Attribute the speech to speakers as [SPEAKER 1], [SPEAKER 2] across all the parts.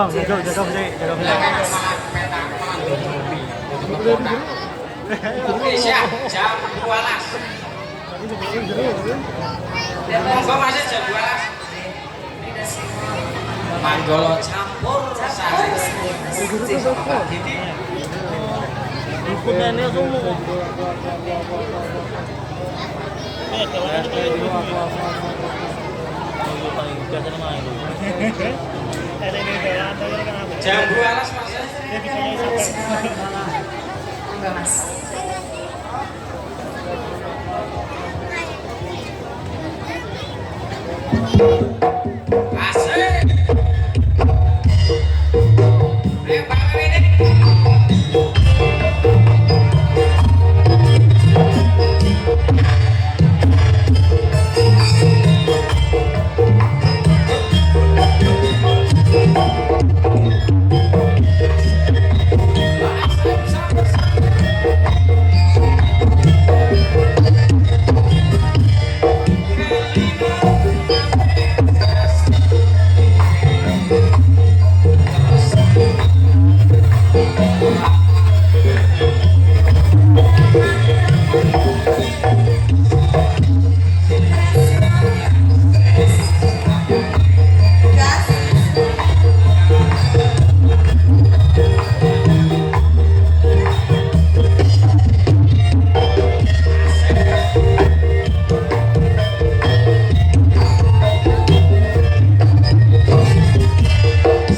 [SPEAKER 1] Jaga sih,
[SPEAKER 2] Oke, siap, jam 12. Monggo Mas jam 12. Manggolo campur sari.
[SPEAKER 1] Ikunannya semua.
[SPEAKER 2] Jam 12 Mas.
[SPEAKER 3] Enggak Mas.
[SPEAKER 2] Asik. Ayo Pak Mene.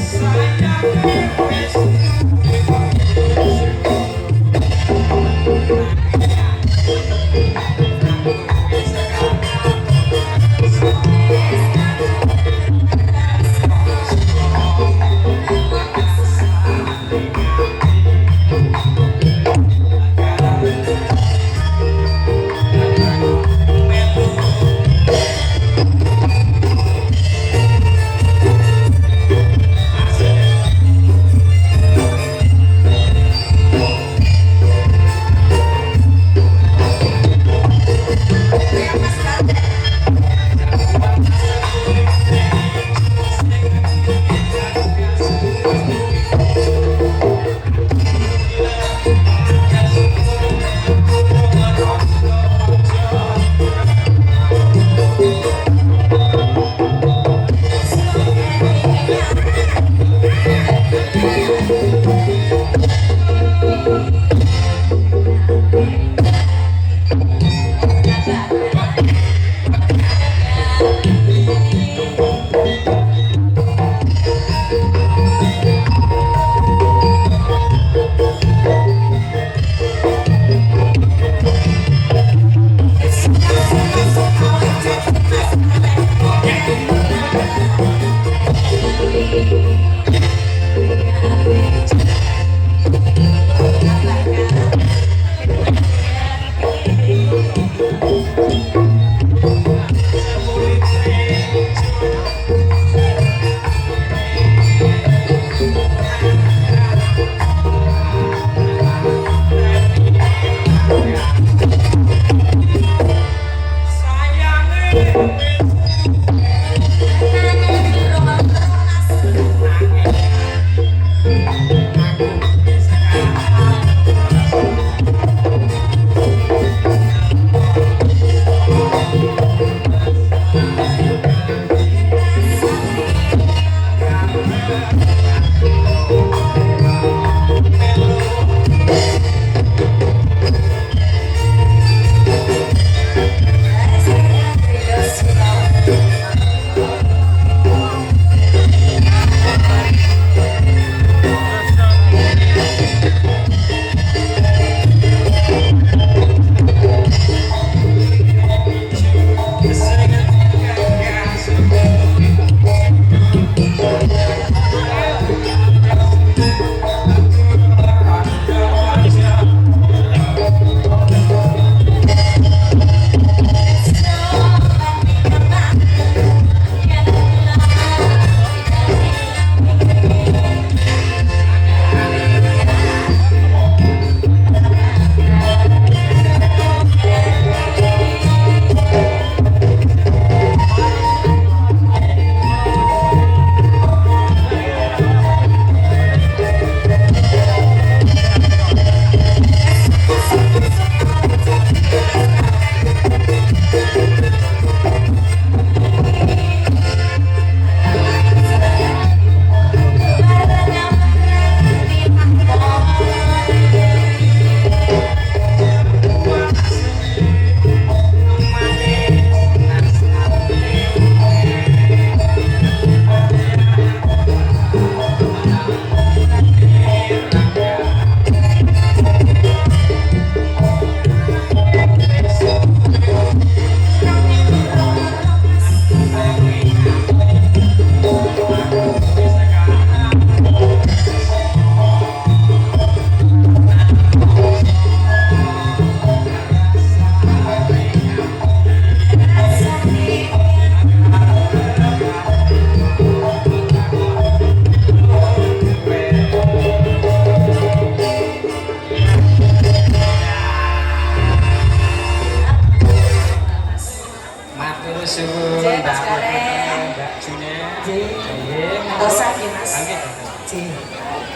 [SPEAKER 2] Sayang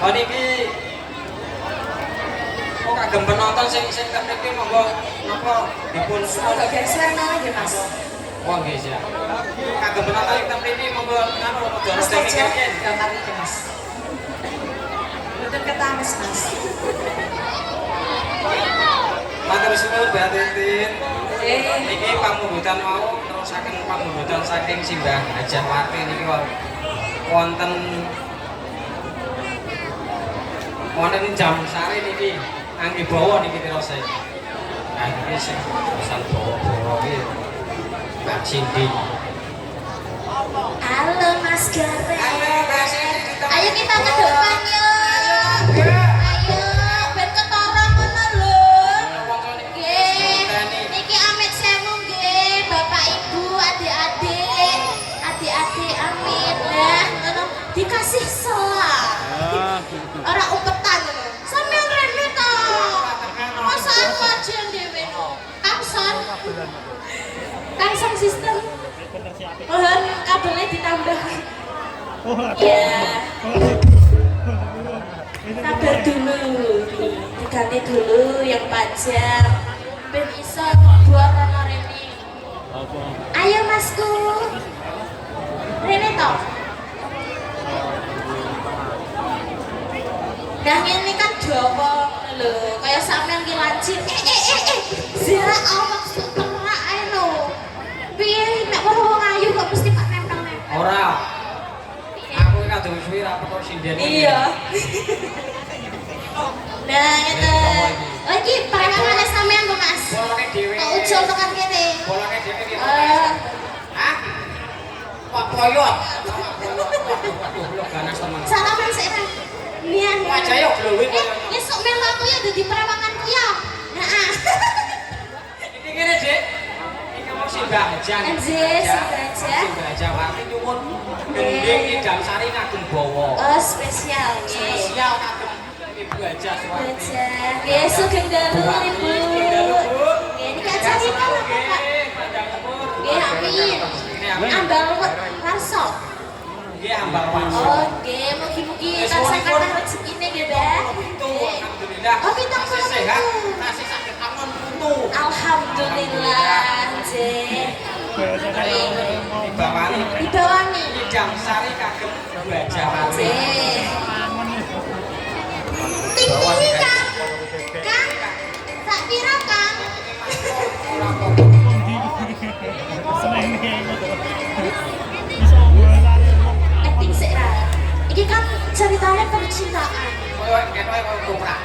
[SPEAKER 2] Oh niki kok kagem penonton sing mriki monggo napa dipun
[SPEAKER 1] agak geser nggih Mas.
[SPEAKER 2] Oh nggih siap. Kagem penonton sing mriki monggo napa
[SPEAKER 1] Mas Tejo gambar iki Mas. Mboten ketamis Mas.
[SPEAKER 2] Matur suwun Mbak Titin. Niki pamunggutan mau nerusaken pamunggutan saking Simbah Hajah Wati niki wonten jam sare niki angge bawa niki terose. Nah iki sing pesan bawa-bawa iki Mbak Cindy.
[SPEAKER 1] Halo Mas Garek.
[SPEAKER 2] Halo Mas.
[SPEAKER 1] Ayo kita ke depan yuk. Ayo ben ketara ngono lho. Nggih. Niki amit sewu nggih, Bapak Ibu, adik-adik. Adik-adik amit. Nah, ngono dikasih selak. Ora umpetan ngono. Sampeyan rene to. Masa aku aja dhewe no. Kangson. Kangson sistem. Mohon kabelnya ditambah. Ya. Sabar dulu. Diganti dulu yang panjang. Ben iso buat ana rene. Ayo Masku. Rene to. Nah ini kan dawa lho, kayak sampean ki lancip. Zira awak sutra ae lho. Piye nek wong ayu kok mesti pak nempel-nempel.
[SPEAKER 2] Ora. Aku iki kadung suwi ra perlu sinden.
[SPEAKER 1] Iya. Nah, ngene. Oh iki peremane sampean kok Mas.
[SPEAKER 2] Bolake dhewe.
[SPEAKER 1] Kok ujul tekan kene.
[SPEAKER 2] Bolake dhewe ki.
[SPEAKER 1] Hah?
[SPEAKER 2] Kok koyot. Waduh, lho ganas teman.
[SPEAKER 1] Salaman sik Mas. Nian.
[SPEAKER 2] Wajah yo glowing koyo.
[SPEAKER 1] Esuk melu aku ya dadi perawanganku ya. Heeh.
[SPEAKER 2] Iki kene, Dik. Iki mau Simbah Hajah.
[SPEAKER 1] Nggih, Simbah Hajah.
[SPEAKER 2] Simbah Hajah Wati nyuwun gending ki Damsari ngagem bawa.
[SPEAKER 1] Oh, spesial nggih.
[SPEAKER 2] Spesial kagem Ibu Hajah Swati.
[SPEAKER 1] Hajah. Nggih, sugeng dalu Ibu. Nggih, niki acarita lho, Pak. Nggih, amin. Ambal warso.
[SPEAKER 2] Nggih, ambal warso.
[SPEAKER 1] Oh, nggih, Oh, bintang
[SPEAKER 2] Masih
[SPEAKER 1] film
[SPEAKER 2] sehat,
[SPEAKER 1] itu.
[SPEAKER 2] masih sakit aman putu.
[SPEAKER 1] Alhamdulillah, Jeh.
[SPEAKER 2] Dibawani
[SPEAKER 1] Dibawani.
[SPEAKER 2] Idang Sari kagem Baja Mati.
[SPEAKER 1] Jeh. Tinggi Kang. Kang. Tak pira Kang. Acting sik ra. Iki kan ceritanya percintaan.
[SPEAKER 2] Koyo ketoke koyo koprak.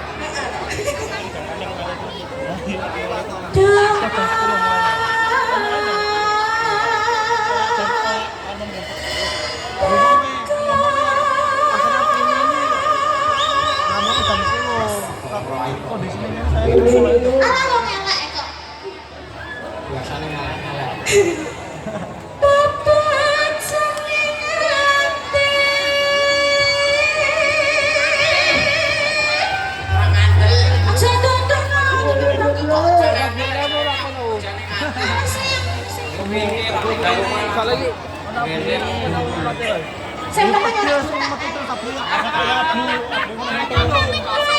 [SPEAKER 1] Ala wong elek kok.
[SPEAKER 2] Biasane ngelak-ngelak.
[SPEAKER 1] Bapak sanging ati.
[SPEAKER 2] Ora ngandel.
[SPEAKER 1] Aja dondong ngawur kok.
[SPEAKER 2] Kepingin aku gawe malah iki.
[SPEAKER 1] Saya pernah nyari